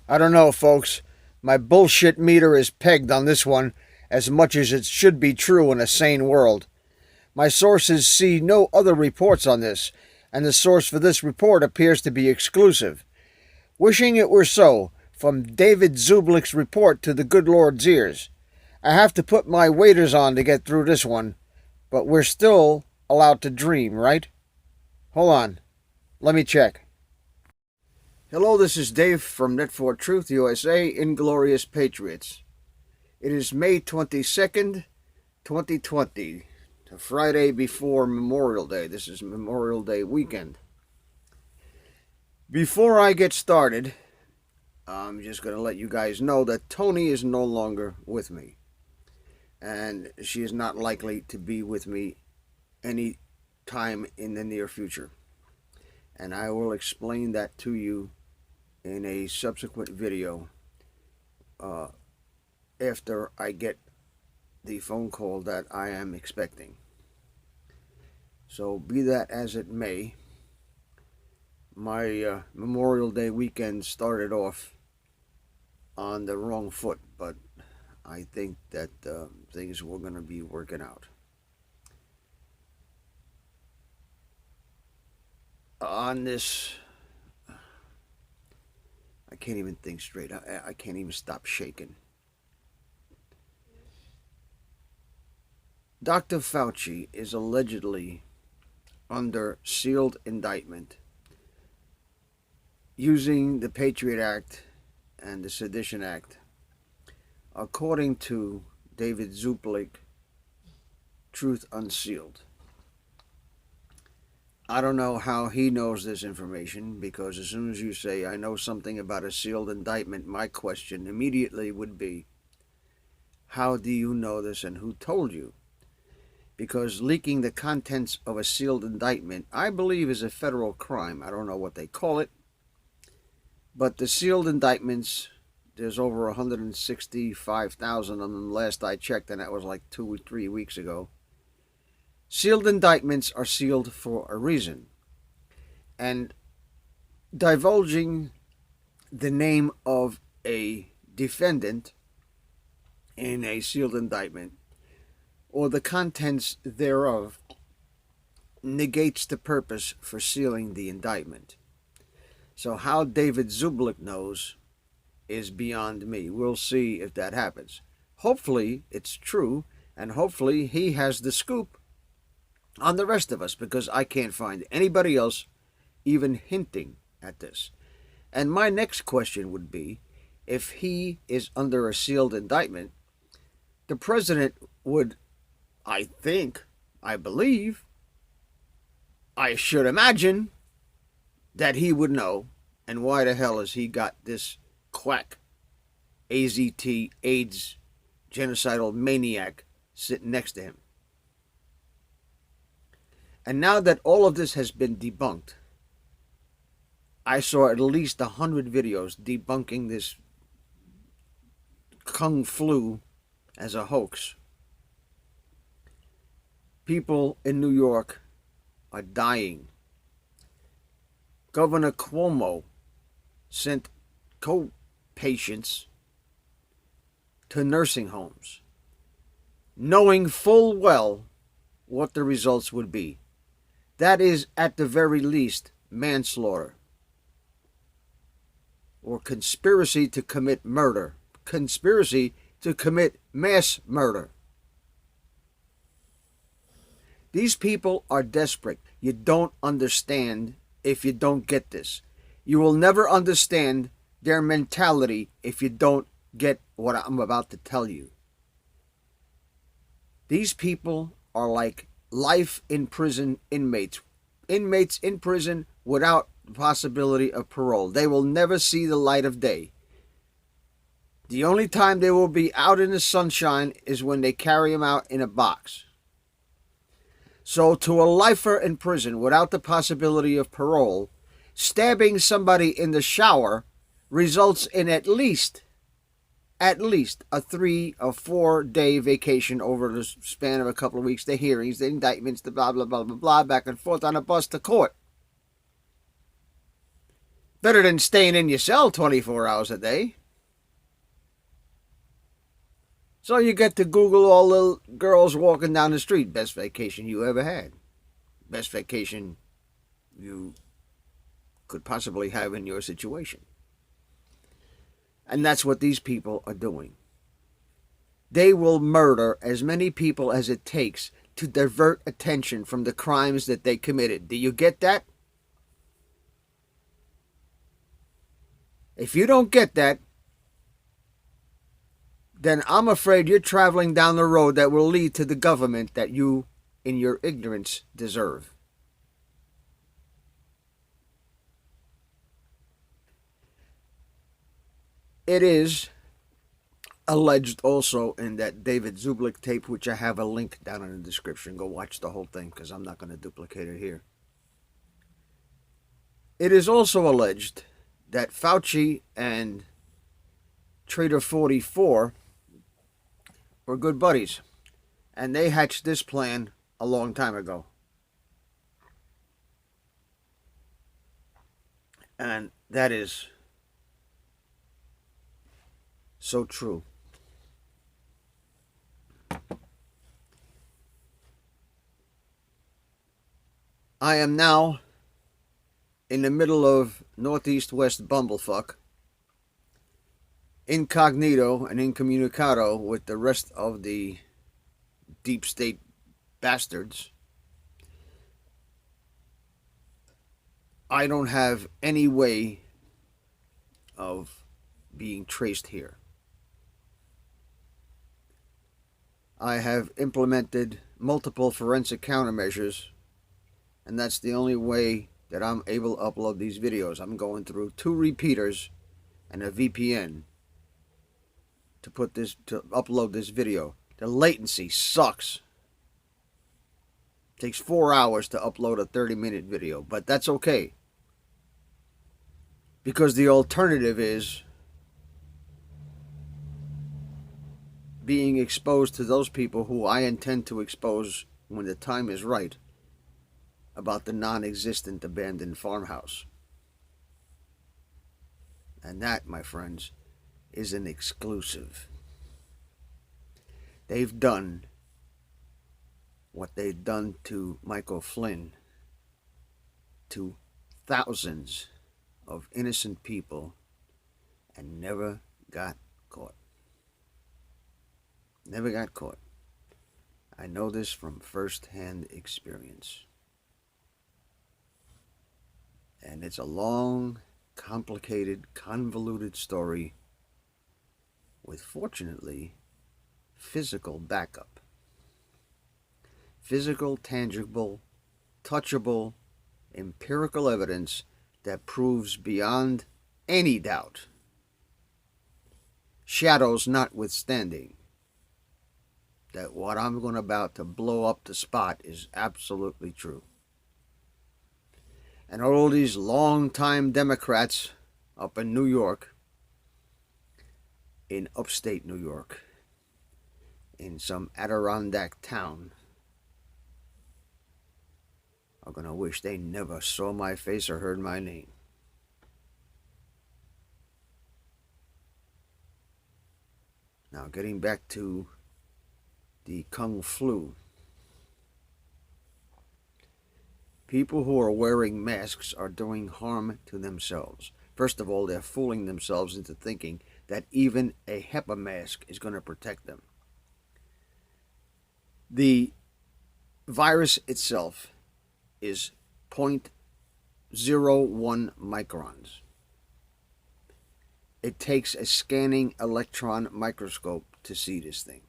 I don't know, folks. My bullshit meter is pegged on this one as much as it should be true in a sane world. My sources see no other reports on this, and the source for this report appears to be exclusive. Wishing it were so, from David Zublick's report to the good Lord's ears. I have to put my waders on to get through this one, but we're still allowed to dream, right? Hold on. Let me check. Hello, this is Dave from Net for Truth USA, Inglorious Patriots. It is May 22nd, 2020, the Friday before Memorial Day. This is Memorial Day weekend. Before I get started, I'm just going to let you guys know that Tony is no longer with me. And she is not likely to be with me any time in the near future. And I will explain that to you in a subsequent video after I get the phone call that I am expecting. So be that as it may, my Memorial Day weekend started off on the wrong foot, but I think that things were going to be working out. On this, I can't even think straight. I can't even stop shaking. Dr. Fauci is allegedly under sealed indictment using the Patriot Act and the Sedition Act, according to David Zublick, Truth Unsealed. I don't know how he knows this information, because as soon as you say, I know something about a sealed indictment, my question immediately would be, how do you know this and who told you? Because leaking the contents of a sealed indictment, I believe, is a federal crime. I don't know what they call it. But the sealed indictments, there's over 165,000 of them last I checked, and that was like 2 or 3 weeks ago. Sealed indictments are sealed for a reason. And divulging the name of a defendant in a sealed indictment, or the contents thereof, negates the purpose for sealing the indictment. So how David Zublick knows is beyond me. We'll see if that happens. Hopefully it's true, and hopefully he has the scoop on the rest of us, because I can't find anybody else even hinting at this. And my next question would be, if he is under a sealed indictment, the president would, I think, I believe, I should imagine that he would know. And why the hell has he got this quack, AZT, AIDS, genocidal maniac sitting next to him? And now that all of this has been debunked, I saw at least 100 videos debunking this Kung Flu as a hoax. People in New York are dying. Governor Cuomo sent co-patients to nursing homes, knowing full well what the results would be. That is, at the very least, manslaughter or conspiracy to commit murder, conspiracy to commit mass murder. These people are desperate. You don't understand if you don't get this. You will never understand their mentality if you don't get what I'm about to tell you. These people are like life in prison inmates. Inmates in prison without the possibility of parole. They will never see the light of day. The only time they will be out in the sunshine is when they carry them out in a box. So to a lifer in prison without the possibility of parole, stabbing somebody in the shower results in at least a 3 or 4 day vacation over the span of a couple of weeks. The hearings, the indictments, the blah, blah, blah, blah, blah, back and forth on a bus to court. Better than staying in your cell 24 hours a day. So you get to Google all the girls walking down the street. Best vacation you ever had. Best vacation you could possibly have in your situation. And that's what these people are doing. They will murder as many people as it takes to divert attention from the crimes that they committed. Do you get that? If you don't get that, then I'm afraid you're traveling down the road that will lead to the government that you, in your ignorance, deserve. It is alleged also in that David Zublick tape, which I have a link down in the description. Go watch the whole thing because I'm not going to duplicate it here. It is also alleged that Fauci and Trader 44 were good buddies, and they hatched this plan a long time ago. And that is so true. I am now in the middle of northeast west bumblefuck, incognito and incommunicado with the rest of the deep state bastards. I don't have any way of being traced here. I have implemented multiple forensic countermeasures, and that's the only way that I'm able to upload these videos. I'm going through 2 repeaters and a VPN to upload this video. The latency sucks. It takes 4 hours to upload a 30-minute video, but that's okay. Because the alternative is being exposed to those people who I intend to expose when the time is right about the non-existent abandoned farmhouse. And that, my friends, is an exclusive. They've done what they've done to Michael Flynn, to thousands of innocent people, and never got caught. Never got caught. I know this from first-hand experience. And it's a long, complicated, convoluted story with, fortunately, physical backup. Physical, tangible, touchable, empirical evidence that proves beyond any doubt, shadows notwithstanding, that what I'm going about to blow up the spot is absolutely true. And all these long-time Democrats up in New York, in upstate New York, in some Adirondack town, are going to wish they never saw my face or heard my name. Now, getting back to the Kung Flu. People who are wearing masks are doing harm to themselves. First of all, they're fooling themselves into thinking that even a HEPA mask is going to protect them. The virus itself is 0.01 microns. It takes a scanning electron microscope to see this thing.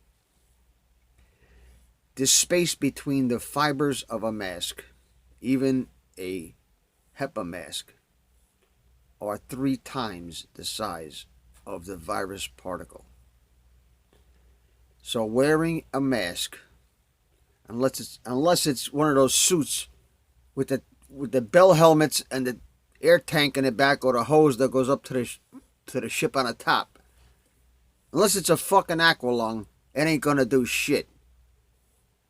The space between the fibers of a mask, even a HEPA mask, are 3 times the size of the virus particle. So wearing a mask, unless it's one of those suits with the bell helmets and the air tank in the back, or the hose that goes up to the ship on the top, unless it's a fucking aqualung, it ain't gonna do shit.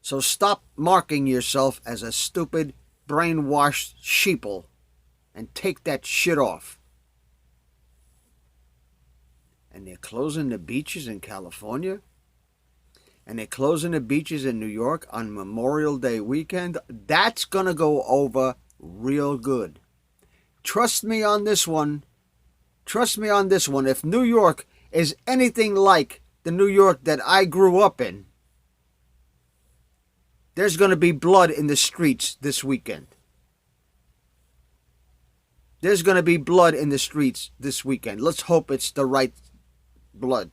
So stop marking yourself as a stupid, brainwashed sheeple and take that shit off. and they're closing the beaches in California, and they're closing the beaches in New York on Memorial Day weekend, that's going to go over real good. Trust me on this one. Trust me on this one. If New York is anything like the New York that I grew up in, there's going to be blood in the streets this weekend. There's going to be blood in the streets this weekend. Let's hope it's the right blood.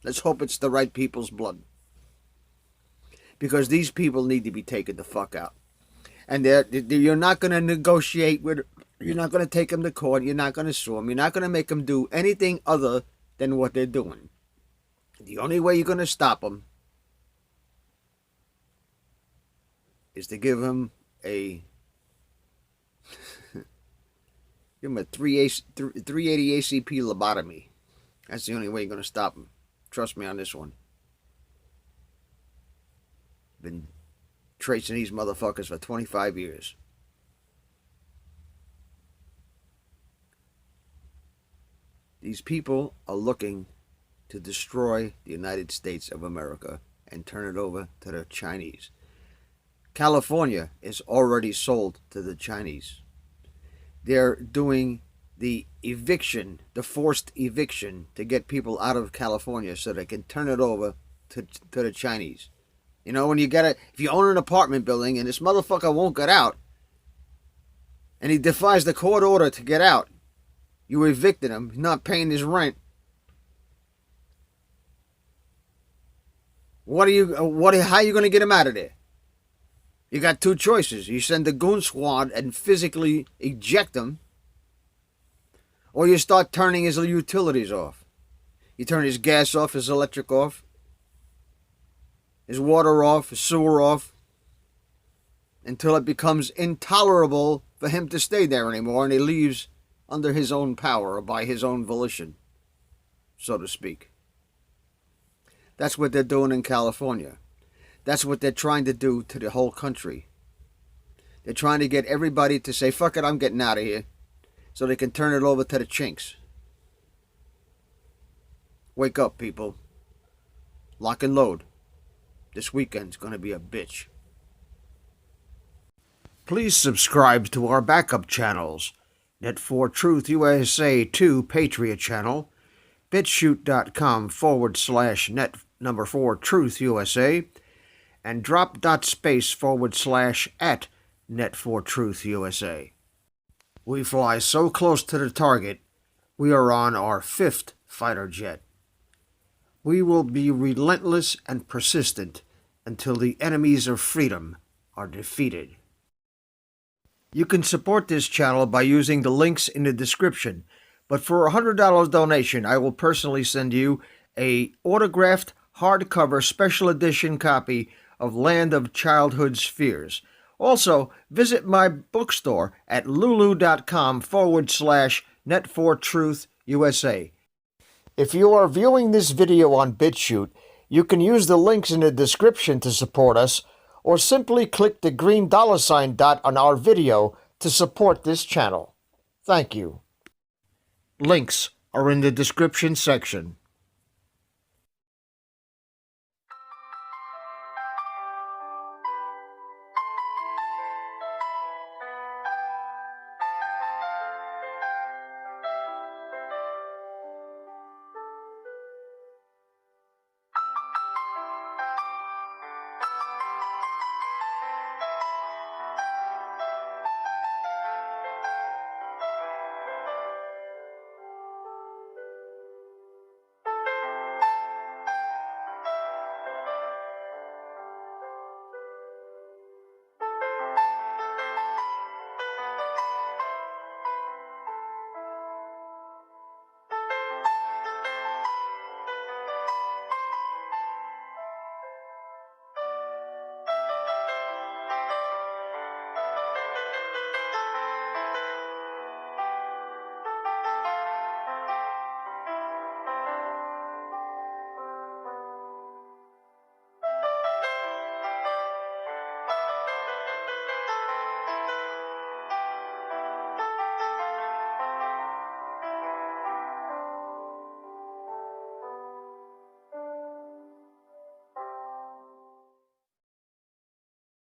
Let's hope it's the right people's blood. Because these people need to be taken the fuck out. And you're not going to negotiate with, you're not going to take them to court, you're not going to sue them, you're not going to make them do anything other than what they're doing. The only way you're going to stop them is to give them a 380 ACP lobotomy. That's the only way you're going to stop them. Trust me on this one. Been tracing these motherfuckers for 25 years. These people are looking to destroy the United States of America and turn it over to the Chinese. California is already sold to the Chinese. They're doing the eviction, the forced eviction, to get people out of California so they can turn it over to the Chinese. You know, when you get if you own an apartment building and this motherfucker won't get out, and he defies the court order to get out, you evicted him, he's not paying his rent. How are you going to get him out of there? You got two choices. You send the goon squad and physically eject him, or you start turning his utilities off. You turn his gas off, his electric off, his water off, his sewer off, until it becomes intolerable for him to stay there anymore, and he leaves under his own power or by his own volition, so to speak. That's what they're doing in California. That's what they're trying to do to the whole country. They're trying to get everybody to say, fuck it, I'm getting out of here, so they can turn it over to the chinks. Wake up, people. Lock and load. This weekend's going to be a bitch. Please subscribe to our backup channels. Net4Truth USA 2 Patriot channel, bitshoot.com/net4Truth USA, and drop.space/@net4Truth USA. We fly so close to the target, we are on our 5th fighter jet. We will be relentless and persistent until the enemies of freedom are defeated. You can support this channel by using the links in the description, but for a $100 donation, I will personally send you a autographed hardcover special edition copy of Land of Childhood's Fears. Also, visit my bookstore at lulu.com/net4Truth USA. If you are viewing this video on BitChute, you can use the links in the description to support us, or simply click the green $ dot on our video to support this channel. Thank you. Links are in the description section.